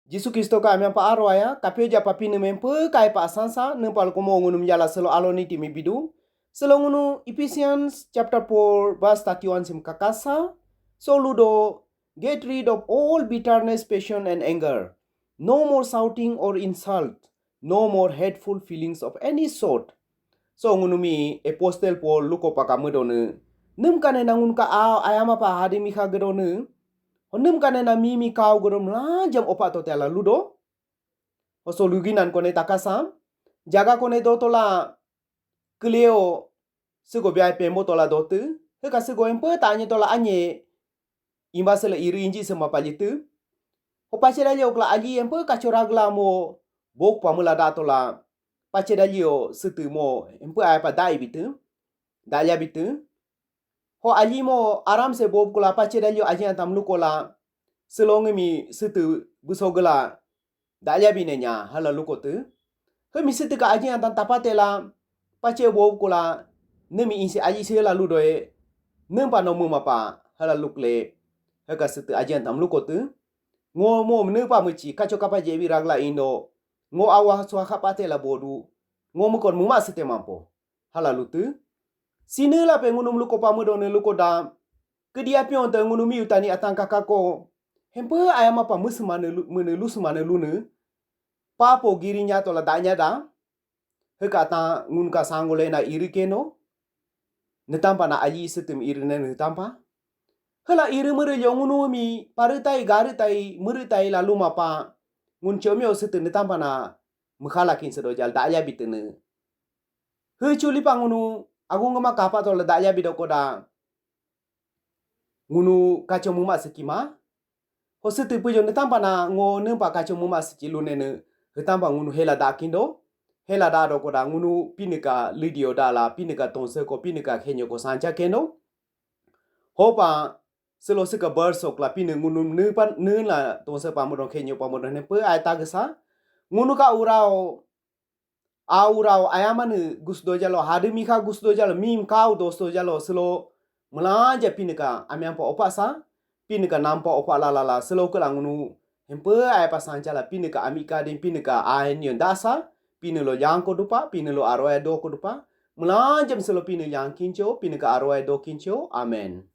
Jisu Kristo ka amyang pa arwaya, kapyo ja papine mempe kai pa asansa, nempal komo ngunu mjala selo aloni timi bidu. Selo ngunu Ephesians chapter 4 verse 31 sim kakasa. So ludo, get rid of all bitterness, passion and anger. No more shouting or insult. No more hateful feelings of any sort. So ngunu mi apostle Paul luko pakamudone. Nem kane nangun ka ayama pa hadimi ka gedone. Honum kane na mimi kau gorom la jam opa to tela ludo. Hoso luginan kone takasam. Jaga kone do tola keleo sego biai pembo tola dotu. Heka sego empe tanya tola anye. Imba sele iri inji sema palitu. Hopa lio kla aji empe kacuragla mo bok pamula da tola. Lio setu mo empe apa dai bitu. Daya bitu. Ho aji mo aram se bob kula lio aji antam lukola. Selongi mi setu busogela. Daya binenya hala lukotu. He mi setu ka aji antam tapatela. Bob kula. Nemi insi aji se lalu doe. Nempa no mapa hala lukle. Heka setu aji antam lukotu. Ngo mo menepa muci kaco kapa jebi ragla indo. Ngo awah suha kapatela bodu. Ngo mukon muma sete mampo. Hala lutu. Sinela pe ngunum luko pamudone luko da. Kedia pion te ngunum utani atang kakako. Hempe ayam apa menelu semane lune. Papo girinya tola danya da. Heka ta ngun ka sanggole na iri keno. Netampa na aji setem iri na netampa. Hala iri merelyo ngunu mi paritai garitai meritai lalu mapa. Ngun chomyo setem netampa na mkhalakin sedojal daya bitene. He chuli pa ngunu agung ngama kapa tola daya bidoko da. Ngunu kaco muma sekima. Ho setem pujo netampa na ngo nempa kaco muma sekilu nene. Hetampa ngunu hela dakindo. Hela da doko da ngunu pinika lidio dala pinika tonse ko pinika kenyo ko sancha keno. Hopa selo seka bersok la pine ngunu nepan nela tonse pamudon kenyo pamudon ne pe ai tagesa. Ngunu ka urao ayamane gusdo jalo hadimi ka gusdo jalo mim kau dosto jalo selo melanja pinika amyang pa opasa pinika nampa opa la selo kala ngunu hempe ai pasancha la pinika amika din pinika ahenyon dasa. Pinelo yang ko dupa, pinelo arwaya do ko dupa. Melajam selo pinelo yang kincho, pinaka arwaya do kincho. Amen.